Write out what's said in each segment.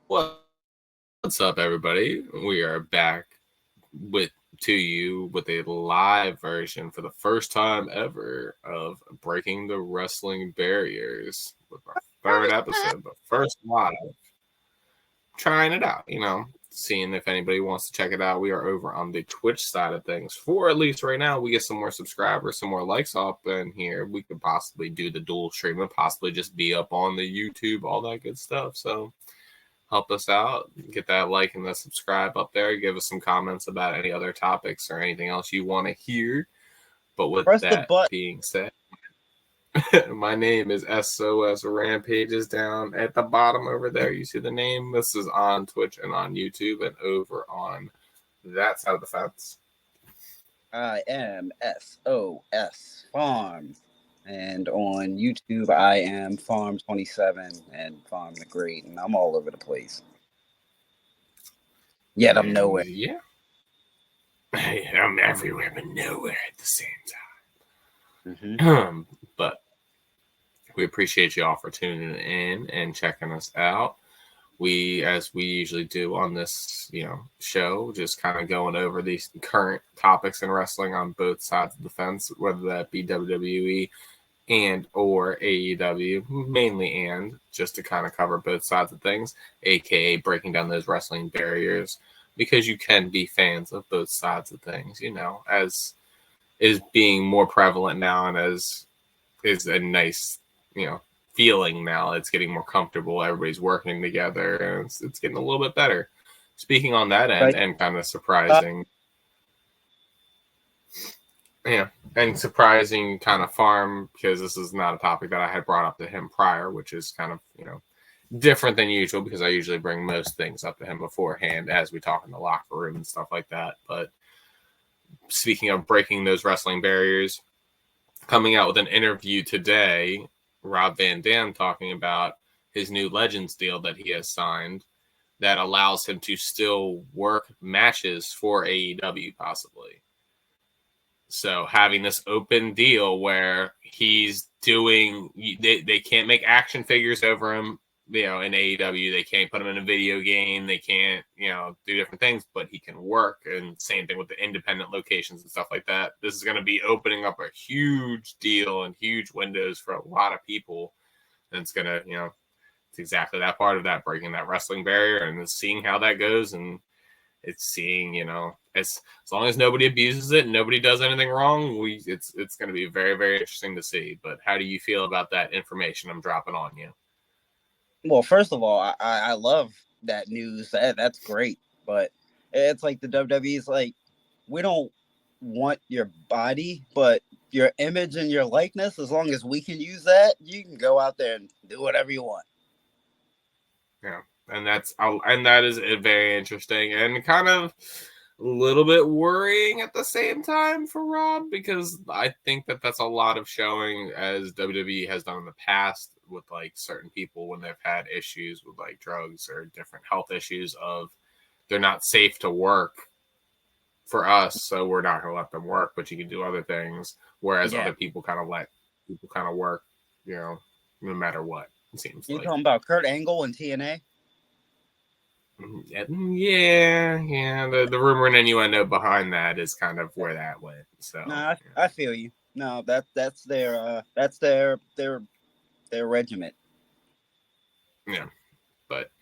What's up, everybody? We are back with to you with a live version for the first time ever of Breaking the Wrestling Barriers with our third episode, but first live, trying it out, seeing if anybody wants to check it out. We are over on the Twitch side of things. For at least right now, we get some more subscribers, some more likes up in here. We could possibly do the dual stream and possibly just be up on the YouTube, all that good stuff. So help us out, get that like and the subscribe up there, give us some comments about any other topics or anything else you want to hear. But with Press the that button. being said, my name is SOS Rampages down at the bottom over there. You see the name. This is on Twitch and on YouTube and over on that side of the fence. I am SOS Farms. And on YouTube, I am Farm27 and Farm the Great. And I'm all over the place. Yet I'm nowhere. Yeah. I'm everywhere but nowhere at the same time. Mm-hmm. But we appreciate you all for tuning in and checking us out. We, as we usually do on this, show, just kind of going over these current topics in wrestling on both sides of the fence, whether that be WWE and or AEW, mainly and just to kind of cover both sides of things, aka breaking down those wrestling barriers, because you can be fans of both sides of things, as is being more prevalent now and as is a nice, feeling now. It's getting more comfortable. Everybody's working together and it's getting a little bit better. Speaking on that end, and kind of surprising, and surprising kind of Farm, because this is not a topic that I had brought up to him prior, which is kind of, different than usual because I usually bring most things up to him beforehand as we talk in the locker room and stuff like that. But speaking of breaking those wrestling barriers, coming out with an interview today, Rob Van Dam talking about his new Legends deal that he has signed that allows him to still work matches for AEW possibly. So having this open deal where he's doing, they can't make action figures over him, in AEW. They can't put him in a video game. They can't, do different things, but he can work. And same thing with the independent locations and stuff like that. This is going to be opening up a huge deal and huge windows for a lot of people. And it's going to, it's exactly that part of that, breaking that wrestling barrier and seeing how that goes. And it's seeing, as long as nobody abuses it and nobody does anything wrong, it's going to be very, very interesting to see. But how do you feel about that information I'm dropping on you? Well, first of all, I love that news. That's great. But it's like the WWE's like, we don't want your body, but your image and your likeness, as long as we can use that, you can go out there and do whatever you want. Yeah. And that is very interesting and kind of a little bit worrying at the same time for Rob, because I think that that's a lot of showing, as WWE has done in the past with like certain people when they've had issues with like drugs or different health issues, of they're not safe to work for us, so we're not going to let them work, but you can do other things, whereas other people kind of let people kind of work, no matter what, it seems You're like. talking about Kurt Angle and TNA? Yeah. The rumor and innuendo behind that is kind of where that went. So no, I feel you. No, that's their regiment. Yeah, but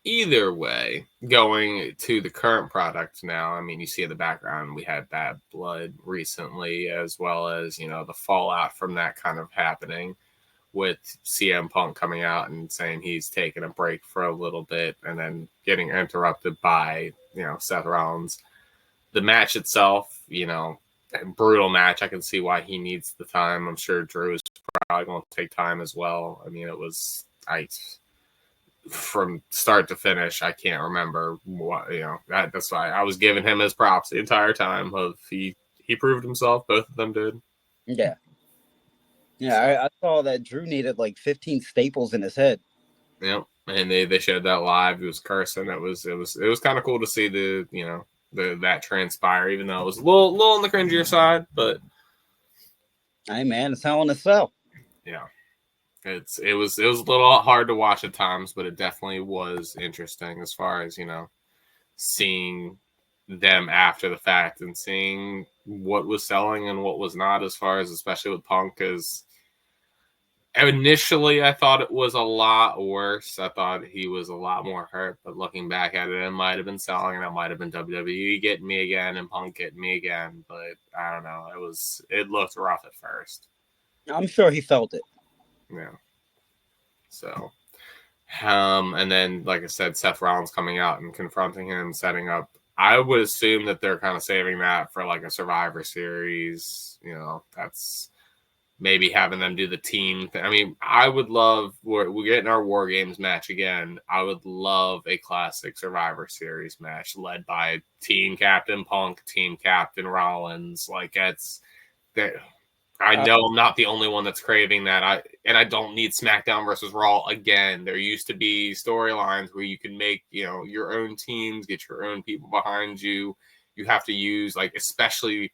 either way, going to the current product now. I mean, you see in the background we had Bad Blood recently, as well as the fallout from that kind of happening, with CM Punk coming out and saying he's taking a break for a little bit and then getting interrupted by, Seth Rollins. The match itself, a brutal match. I can see why he needs the time. I'm sure Drew is probably going to take time as well. I mean, from start to finish, I can't remember what, that's why I was giving him his props the entire time. He proved himself. Both of them did. Yeah. Yeah, I saw that Drew needed like 15 staples in his head. Yep, and they showed that live. He was cursing. It was kind of cool to see that transpire, even though it was a little on the cringier side. But hey man, it's Hell in a Cell. Yeah, it was a little hard to watch at times, but it definitely was interesting as far as seeing them after the fact and seeing what was selling and what was not, as far as especially with Punk. Because initially I thought it was a lot worse. I thought he was a lot more hurt, but looking back at it, it might have been selling, and it might have been WWE getting me again and Punk getting me again. But I don't know. It looked rough at first. I'm sure he felt it. Yeah. So, and then, like I said, Seth Rollins coming out and confronting him, setting up. I would assume that they're kind of saving that for like a Survivor Series. That's maybe having them do the team thing. I mean, I would love, we're getting our War Games match again. I would love a classic Survivor Series match led by Team Captain Punk, Team Captain Rollins. Like, that's that. I know I'm not the only one that's craving that. I don't need SmackDown versus Raw again. There used to be storylines where you can make, your own teams, get your own people behind you. You have to use, like, especially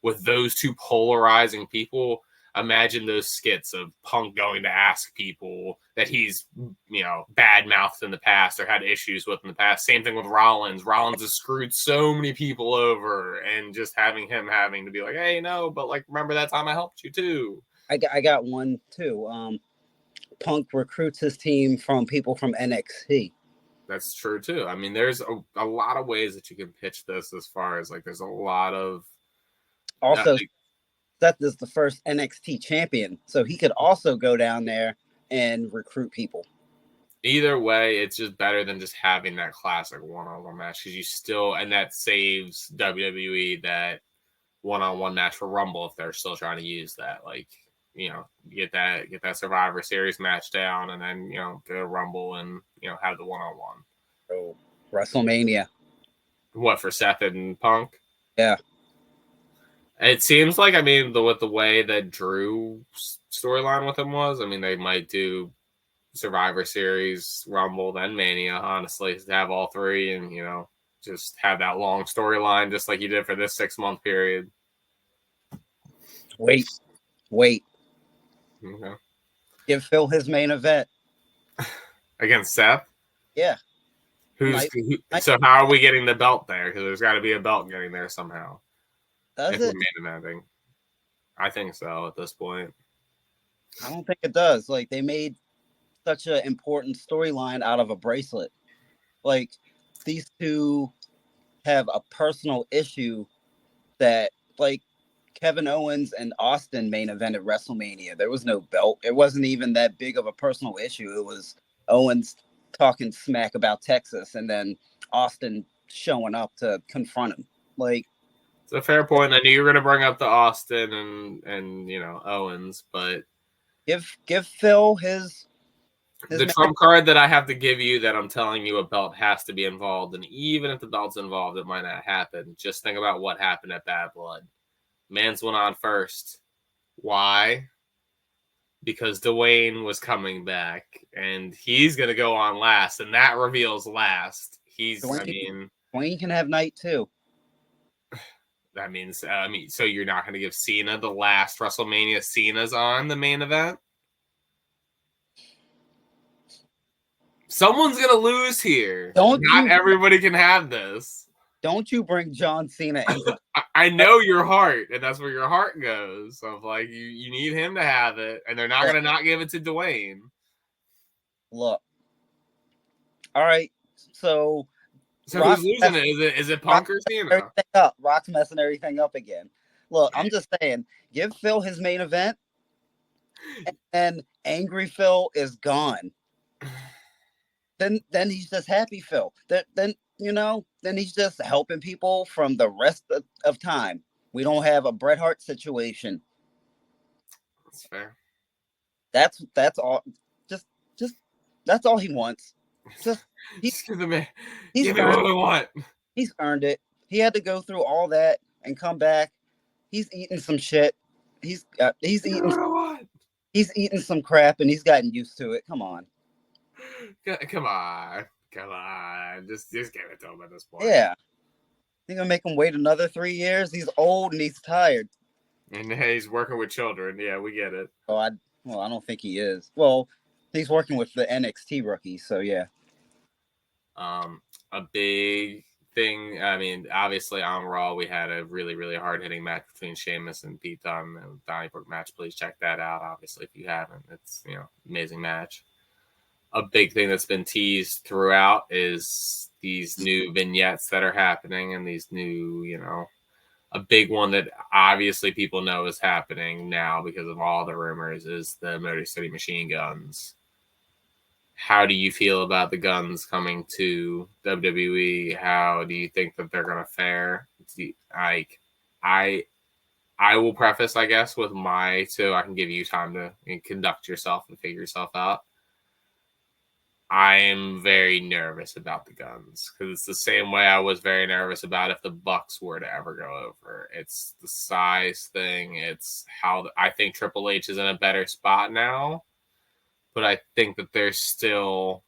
with those two polarizing people, imagine those skits of Punk going to ask people that he's, bad mouthed in the past or had issues with in the past. Same thing with Rollins. Rollins has screwed so many people over, and just having to be like, hey, no, but like, remember that time I helped you too. I got one too. Punk recruits his team from people from NXT. That's true too. I mean, there's a lot of ways that you can pitch this, as far as like, there's a lot of also. Seth is the first NXT champion, so he could also go down there and recruit people. Either way, it's just better than just having that classic one-on-one match, because and that saves WWE that one-on-one match for Rumble if they're still trying to use that. Like, get that Survivor Series match down, and then go to Rumble and have the one-on-one. So WrestleMania. What, for Seth and Punk? Yeah. It seems like, with the way that Drew's storyline with him was, they might do Survivor Series, Rumble, then Mania, honestly, to have all three and, just have that long storyline, just like you did for this 6-month period. Wait. Okay. Give Phil his main event. Against Seth? Yeah. So how are we getting the belt there? Because there's got to be a belt getting there somehow. Does it? Main eventing. I think so at this point. I don't think it does. Like, they made such an important storyline out of a bracelet. Like, these two have a personal issue that, like, Kevin Owens and Austin main event at WrestleMania. There was no belt. It wasn't even that big of a personal issue. It was Owens talking smack about Texas, and then Austin showing up to confront him. Like, it's a fair point. I knew you were going to bring up the Austin and Owens, but give Phil his the trump card that I have to give you, that I'm telling you a belt has to be involved, and even if the belt's involved, it might not happen. Just think about what happened at Bad Blood. Mans went on first. Why? Because Dwayne was coming back, and he's going to go on last, and that reveals last. Dwayne can have night too. That means, so you're not going to give Cena the last WrestleMania Cena's on the main event? Someone's going to lose here. Not everybody can have this. Don't you bring John Cena into I know your heart, and that's where your heart goes. So, like, you need him to have it, and they're not going to not give it to Dwayne. Look. All right, so who's losing it? Is it Punk or Cena? Rock's messing everything up again. Look, I'm just saying, give Phil his main event, and Angry Phil is gone. Then he's just happy Phil. Then he's just helping people from the rest of time. We don't have a Bret Hart situation. That's fair. That's all. Just that's all he wants. Just give me what I want. He's earned it. He had to go through all that and come back. He's eating some shit. He's eating some crap, and he's gotten used to it. Come on. Come on. Just give it to him at this point. Yeah. You're gonna make him wait another 3 years? He's old and he's tired. And he's working with children. Yeah, we get it. Oh, Well, I don't think he is. Well, he's working with the NXT rookies, so yeah. A big thing. I mean, obviously on Raw we had a really, really hard hitting match between Sheamus and Pete Dunne and Donnybrook match. Please check that out. Obviously, if you haven't, it's amazing match. A big thing that's been teased throughout is these new vignettes that are happening and these new, a big one that obviously people know is happening now because of all the rumors is the Motor City Machine Guns. How do you feel about the guns coming to WWE? How do you think that they're going to fare? Like, I will preface, I guess, with so I can give you time to conduct yourself and figure yourself out. I am very nervous about the guns because it's the same way I was very nervous about if the Bucks were to ever go over. It's the size thing. It's how I think Triple H is in a better spot now, but I think that there's still.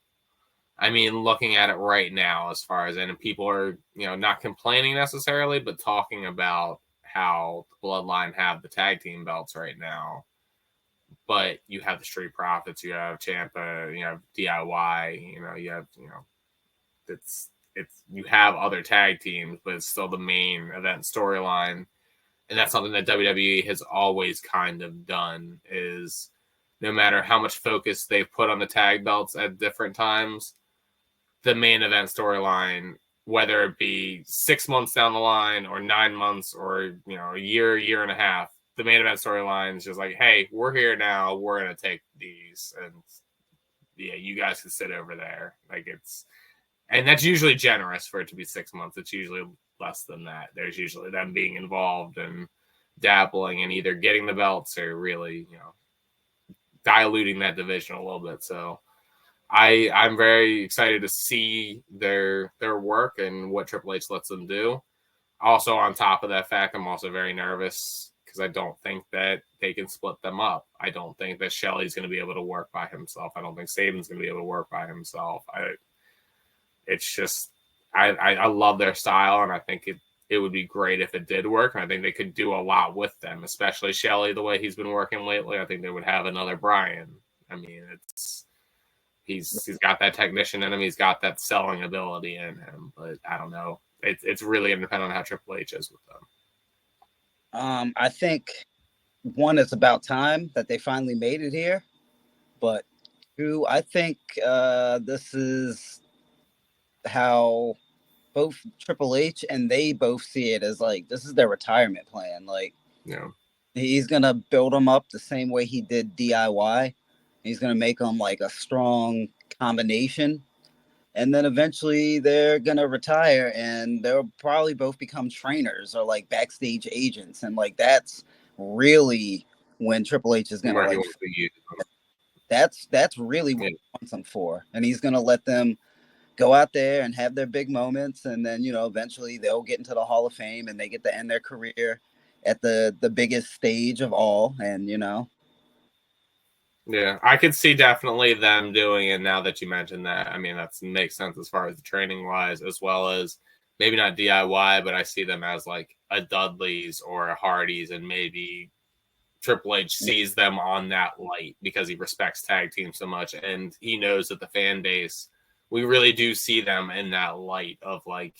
I mean, looking at it right now, as far as and people are not complaining necessarily, but talking about how the Bloodline have the tag team belts right now. But you have the Street Profits, you have Ciampa, you have DIY, you have it's you have other tag teams, but it's still the main event storyline, and that's something that WWE has always kind of done. Is no matter how much focus they've put on the tag belts at different times, the main event storyline, whether it be 6 months down the line or 9 months or a year and a half, the main event storyline is just like, hey, we're here now, we're gonna take these, and yeah, you guys can sit over there. And that's usually generous for it to be 6 months. It's usually less than that. There's usually them being involved and dabbling in either getting the belts or really diluting that division a little bit. So I'm very excited to see their work and what Triple H lets them do. Also, on top of that fact, I'm also very nervous because I don't think that they can split them up. I don't think that Shelley's going to be able to work by himself. I don't think Saban's going to be able to work by himself. It's just I love their style, and I think it would be great if it did work. And I think they could do a lot with them, especially Shelley, the way he's been working lately. I think they would have another Brian. I mean, he's got that technician in him. He's got that selling ability in him. But I don't know. It's really going to depend on how Triple H is with them. I think one, it's about time that they finally made it here. But two, I think this is how both Triple H and they both see it as like this is their retirement plan. Like, he's gonna build them up the same way he did DIY. He's gonna make them like a strong combination, and then eventually they're gonna retire, and they'll probably both become trainers or like backstage agents, and like that's really when Triple H is gonna like. That's really what he wants them for, and he's gonna let them go out there and have their big moments, and then eventually they'll get into the Hall of Fame and they get to end their career at the biggest stage of all. And yeah, I could see definitely them doing it now that you mentioned that. I mean, that makes sense as far as the training wise, as well as maybe not DIY, but I see them as like a Dudley's or a Hardy's, and maybe Triple H sees them on that light because he respects tag teams so much, and he knows that the fan base, we really do see them in that light of like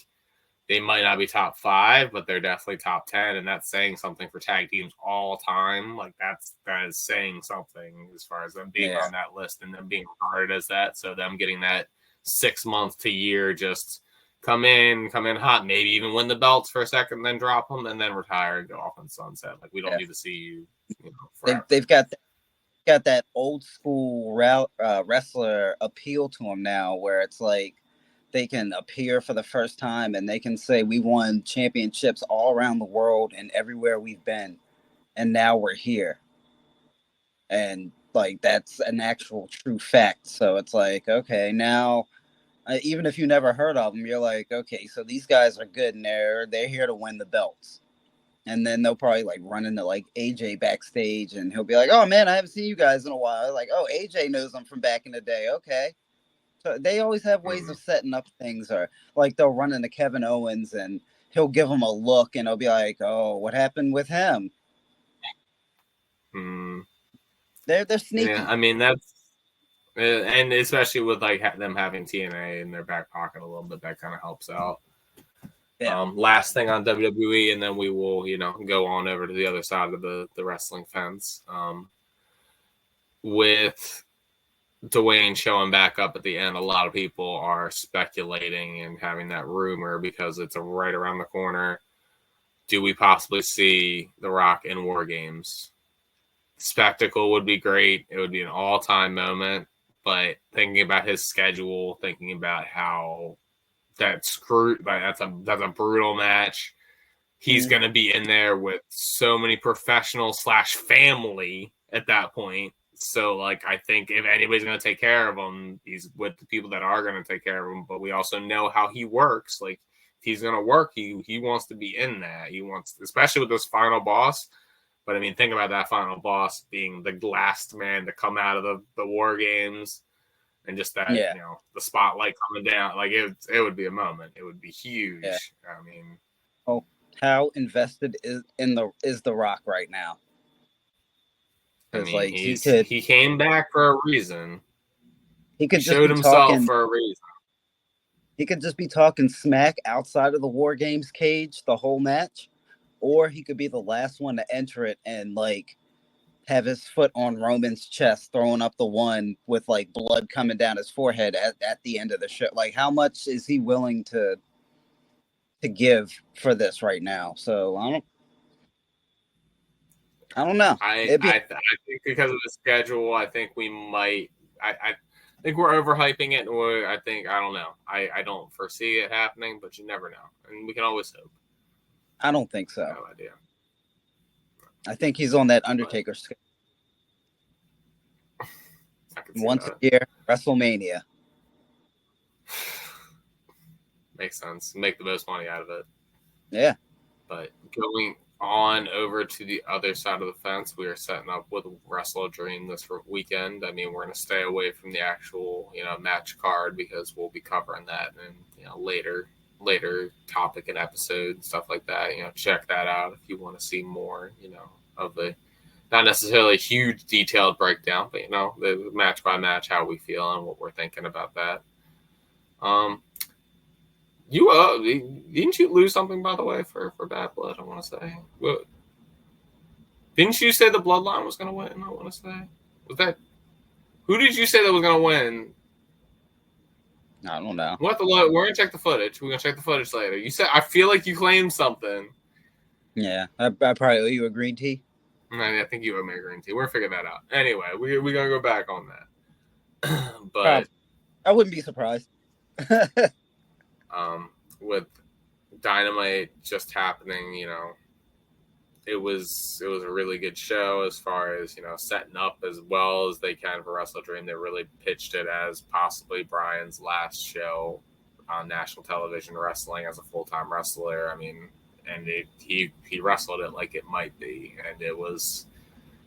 they might not be top 5, but they're definitely top 10, and that's saying something for tag teams all time. Like that is saying something as far as them being on that list and them being regarded as that. So them getting that 6 months to year, just come in hot, maybe even win the belts for a second, then drop them, and then retire and go off on sunset. Like we don't need to see you. They've got that old school wrestler appeal to them now, where it's like they can appear for the first time and they can say we won championships all around the world and everywhere we've been, and now we're here, and like that's an actual true fact. So it's like, okay, now even if you never heard of them, you're like, okay, so these guys are good and they're here to win the belts. And then they'll probably like run into like AJ backstage, and he'll be like, "Oh man, I haven't seen you guys in a while." Like, "Oh, AJ knows them from back in the day." Okay, so they always have ways of setting up things, or like they'll run into Kevin Owens and he'll give him a look, and he'll be like, "Oh, what happened with him?" They're sneaky. Yeah, I mean that's, and especially with like them having TNA in their back pocket a little bit, that kind of helps out. Yeah. Last thing on WWE, and then we will, go on over to the other side of the wrestling fence. With Dwayne showing back up at the end, a lot of people are speculating and having that rumor because it's right around the corner. Do we possibly see The Rock in War Games? Spectacle would be great. It would be an all-time moment. But thinking about his schedule, thinking about how that's a brutal match. He's going to be in there with so many professional / family at that point. So, like, I think if anybody's going to take care of him, he's with the people that are going to take care of him. But we also know how he works. Like, if he's going to work, he wants to be in that. He wants, especially with this final boss. But, I mean, think about that final boss being the last man to come out of the War Games. And just that, the spotlight coming down. Like, it would be a moment. It would be huge. Yeah. I mean... Oh, how invested is the Rock right now? I mean, like, he came back for a reason. He could showed himself for a reason. He could just be talking smack outside of the War Games cage the whole match, or he could be the last one to enter it and like have his foot on Roman's chest, throwing up the one with like blood coming down his forehead at the end of the show. Like, how much is he willing to give for this right now? So I don't know. I think because of the schedule, I think we might. I think we're overhyping it. Or I don't know. I don't foresee it happening, but you never know, and we can always hope. I don't think so. No idea. I think he's on that Undertaker schedule. Once a year, WrestleMania. Makes sense. Make the most money out of it. Yeah. But going on over to the other side of the fence, we are setting up with Wrestle a Dream this weekend. I mean, we're going to stay away from the actual, match card because we'll be covering that in, later topic and episode and stuff like that. Check that out if you want to see more, of the not necessarily a huge detailed breakdown, but the match by match, how we feel and what we're thinking about that. Didn't you lose something, by the way, for Bad Blood? I want to say. Well, didn't you say the Bloodline was going to win? I want to say. Was that? Who did you say that was going to win? I don't know. We're going to check the footage. We're going to check the footage later. You said, I feel like you claimed something. Yeah, I probably owe you a green tea. I think you owe me a green tea. We're going to figure that out. Anyway, we're going to go back on that. But I wouldn't be surprised. With Dynamite just happening, it was a really good show as far as, setting up as well as they can for Wrestle Dream. They really pitched it as possibly Brian's last show on national television wrestling as a full-time wrestler. I mean, and he wrestled it like it might be, and it was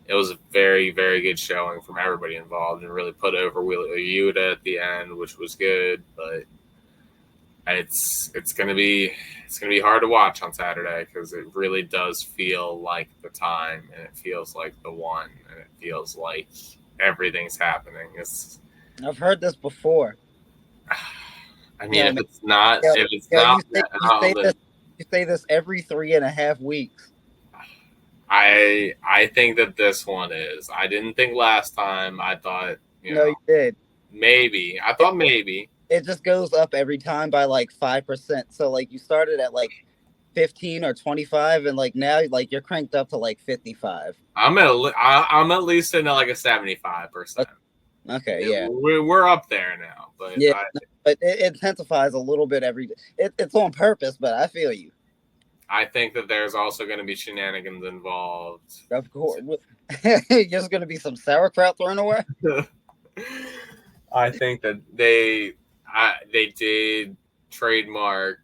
a very, very good showing from everybody involved, and really put over Wheeler Yuta at the end, which was good, but it's gonna be hard to watch on Saturday because it really does feel like the time, and it feels like the one, and it feels like everything's happening. I've heard this before. I mean, you say this every 3.5 weeks. I think that this one is. I didn't think last time. I thought you did. Maybe. I thought maybe. It just goes up every time by like 5%. So like you started at like 15 or 25, and like now like you're cranked up to like 55. I'm at least sitting at like a 75%. Okay, yeah, we're up there now, but yeah, but it intensifies a little bit every day. It's on purpose, but I feel you. I think that there's also going to be shenanigans involved. Of course, there's going to be some sauerkraut thrown away. I think that they did trademark.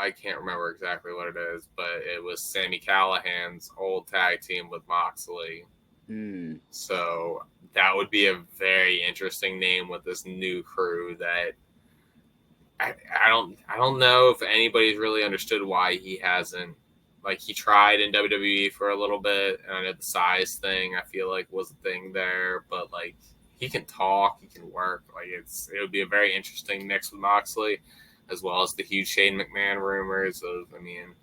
I can't remember exactly what it is, but it was Sami Callihan's old tag team with Moxley. So that would be a very interesting name with this new crew that I don't know if anybody's really understood why he hasn't like he tried in WWE for a little bit, and I know the size thing I feel like was a thing there, but like he can talk, he can work. Like it would be a very interesting mix with Moxley, as well as the huge Shane McMahon rumors of. I mean,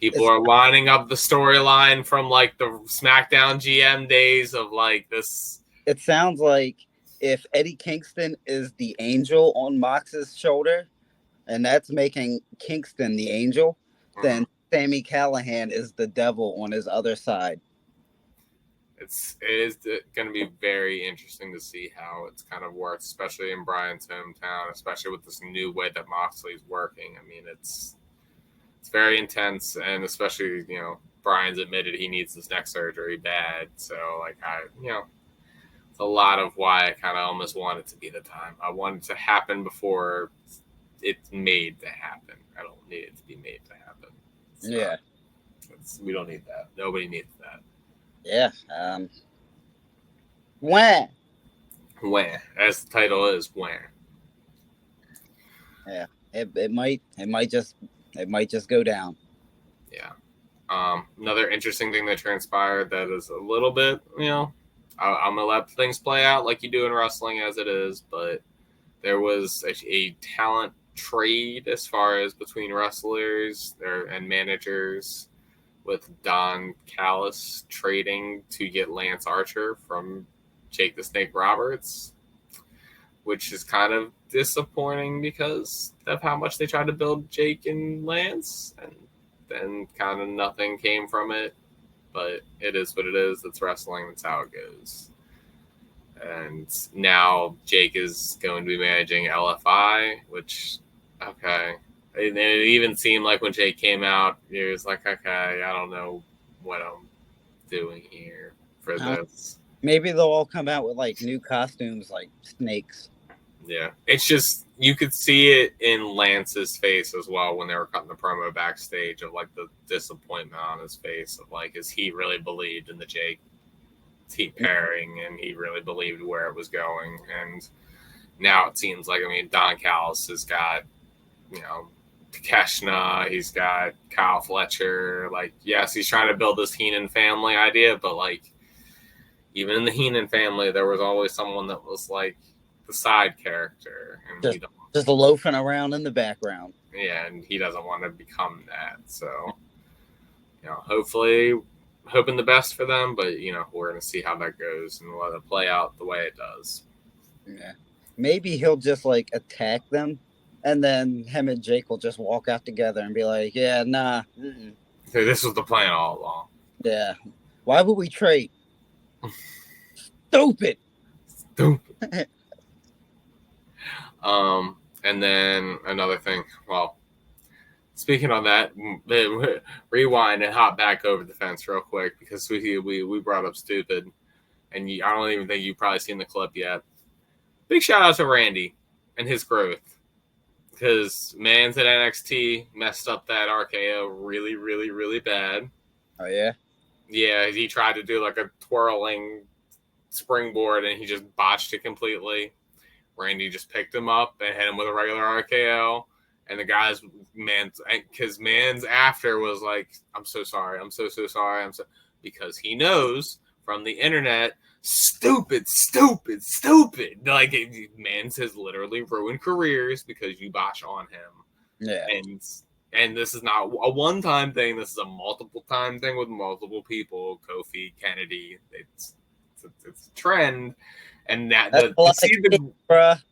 people are lining up the storyline from like the SmackDown GM days of like this. It sounds like if Eddie Kingston is the angel on Mox's shoulder, and that's making Kingston the angel, then Sami Callihan is the devil on his other side. It is going to be very interesting to see how it's kind of works, especially in Bryan's hometown, especially with this new way that Moxley's working. I mean, it's very intense, and especially, you know, Bryan's admitted he needs this neck surgery bad. So, like, it's a lot of why I kind of almost want it to be the time. I want it to happen before it's made to happen. I don't need it to be made to happen. Yeah. We don't need that. Nobody needs that. Yeah. When? As the title is, when. Yeah. It might just go down. Yeah. Another interesting thing that transpired that is a little bit, you know, I'm gonna let things play out like you do in wrestling as it is, but there was a talent trade as far as between wrestlers and managers, with Don Callis trading to get Lance Archer from Jake the Snake Roberts, which is kind of disappointing because of how much they tried to build Jake and Lance, and then kind of nothing came from it. But it is what it is. It's wrestling. That's how it goes. And now Jake is going to be managing LFI, which, okay. It even seemed like when Jake came out, he was like, okay, I don't know what I'm doing here for this. Maybe they'll all come out with like new costumes like snakes. Yeah. It's just, you could see it in Lance's face as well when they were cutting the promo backstage of like the disappointment on his face of like, is he really believed in the Jake team pairing, and he really believed where it was going. And now it seems like, I mean, Don Callis has got, you know, Takeshna, he's got Kyle Fletcher. Like, yes, he's trying to build this Heenan family idea, but like, even in the Heenan family, there was always someone that was like the side character, and just loafing around in the background. Yeah, and he doesn't want to become that. So, you know, hopefully, hoping the best for them, but you know, we're gonna see how that goes and let it play out the way it does. Yeah, maybe he'll just like attack them. And then him and Jake will just walk out together and be like, yeah, nah. So this was the plan all along. Yeah. Why would we trade? Stupid. And then another thing, well, speaking on that, rewind and hop back over the fence real quick, because we brought up stupid, and I don't even think you've probably seen the clip yet. Big shout out to Randy and his growth. Because Mans at NXT messed up that RKO really, really, really bad. Oh, yeah? Yeah, he tried to do like a twirling springboard, and he just botched it completely. Randy just picked him up and hit him with a regular RKO. And the guys, because Mans after was like, I'm so sorry. I'm so sorry. Because he knows from the internet, stupid. Like, Mans has literally ruined careers because you botch on him. Yeah. And this is not a one-time thing. This is a multiple-time thing with multiple people. Kofi, Kennedy. It's a trend. And that's a lot of K's, bruh.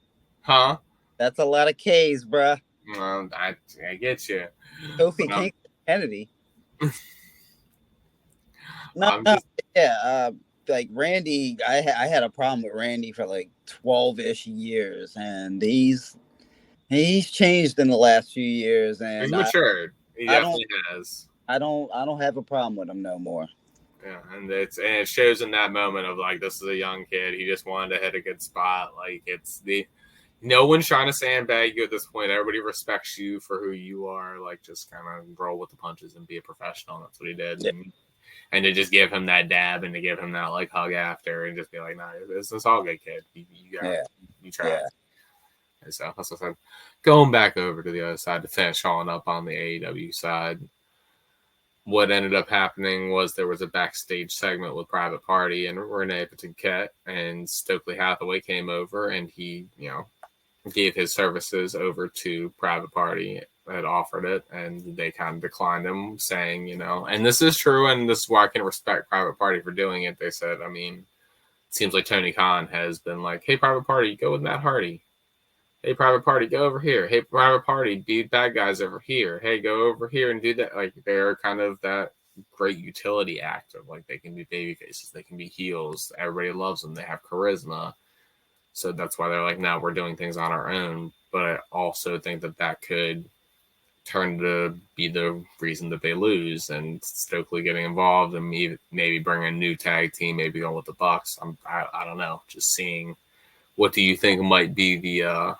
Huh? That's a lot of K's, bruh. Well, I get you. Kofi, Kennedy. Like Randy, I had a problem with Randy for like 12-ish years, and he's changed in the last few years, and he's matured. He definitely has. I don't have a problem with him no more. Yeah, and it shows in that moment of like, this is a young kid. He just wanted to hit a good spot. Like, no one's trying to sandbag you at this point. Everybody respects you for who you are. Like, just kind of roll with the punches and be a professional. That's what he did. Yeah. And to just give him that dab and to give him that like hug after and just be like, nah, this is all good, kid. You try. Yeah. And so that's what I said. Going back over to the other side to finish on up on the AEW side. what ended up happening was there was a backstage segment with Private Party and Renee Paquette, and Stokely Hathaway came over, and he, gave his services over to Private Party, had offered it, and they kind of declined him, saying, and this is true, and this is why I can respect Private Party for doing it. They said, it seems like Tony Khan has been like, hey, Private Party, go with Matt Hardy. Hey, Private Party, go over here. Hey, Private Party, be bad guys over here. Hey, go over here and do that. Like, they're kind of that great utility act of, like, they can be baby faces, they can be heels. Everybody loves them. They have charisma. So that's why they're like, now we're doing things on our own. But I also think that could turn to be the reason that they lose, and Stokely getting involved and maybe bring a new tag team, maybe going with the Bucks. I don't know. Just seeing, what do you think might be the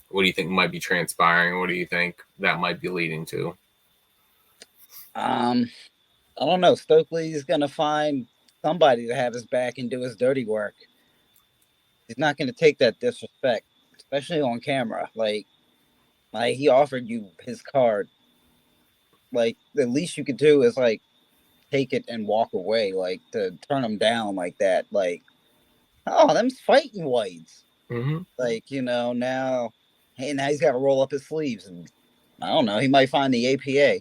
what do you think might be transpiring? What do you think that might be leading to? I don't know. Stokely's gonna find somebody to have his back and do his dirty work. He's not gonna take that disrespect, especially on camera. Like he offered you his card. Like, the least you could do is like take it and walk away. Like, to turn him down like that. Like, oh, them's fighting whites. Mm-hmm. Like, now, hey, now he's got to roll up his sleeves, and I don't know. He might find the APA.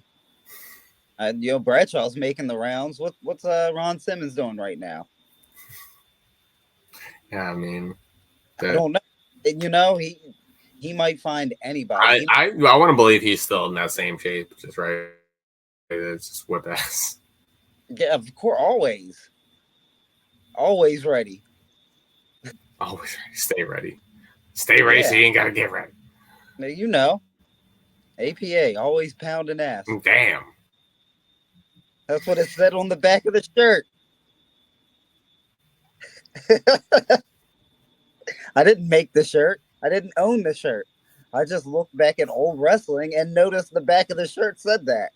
Bradshaw's making the rounds. What's Ron Simmons doing right now? Yeah, I don't know. He might find anybody. I want to believe he's still in that same shape, just right. It's just whip ass. Yeah, of course, always ready. Always ready. Stay ready. Yeah. So you ain't gotta get ready. Now, APA always pounding ass. Damn. That's what it said on the back of the shirt. I didn't make the shirt. I didn't own the shirt. I just looked back at old wrestling and noticed the back of the shirt said that.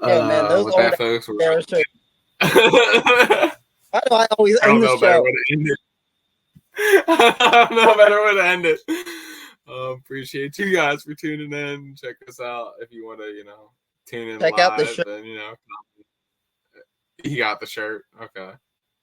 Yo, man, those old that, folks, shirts. Why do I always end the show? I don't know a better way to end it. Appreciate you guys for tuning in. Check us out if you want to, tune in. Check out the shirt. And, you got the shirt. Okay.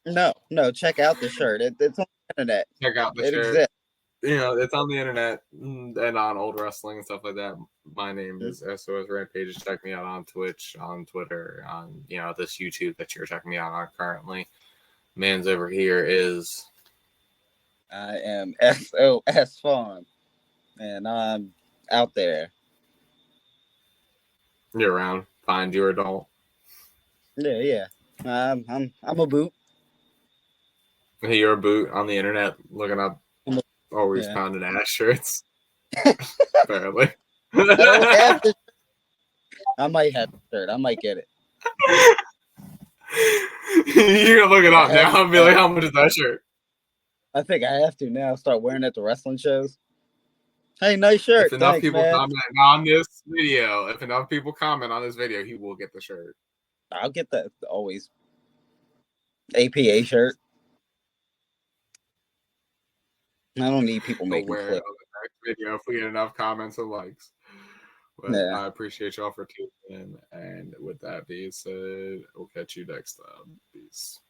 No. Check out the shirt. It's on the internet. Check out the shirt. Exists. It's on the internet and on old wrestling and stuff like that. My name is SOS Rampage. Check me out on Twitch, on Twitter, on this YouTube that you're checking me out on currently. Man's over here is. I am SOS Fawn, and I'm out there. You're around. Find your adult. Yeah. I'm a boot. You're a boot on the internet looking up always pounding ass shirts. Apparently. I don't have the shirt. I might have the shirt. I might get it. You're gonna look it up now and be like, how much is that shirt? I think I have to now start wearing it at the wrestling shows. Hey, nice shirt. If enough people comment on this video, he will get the shirt. I'll get that always. APA shirt. I don't need people making clips. On the next video if we get enough comments and likes. But I appreciate y'all for tuning in. And with that being said, we'll catch you next time. Peace.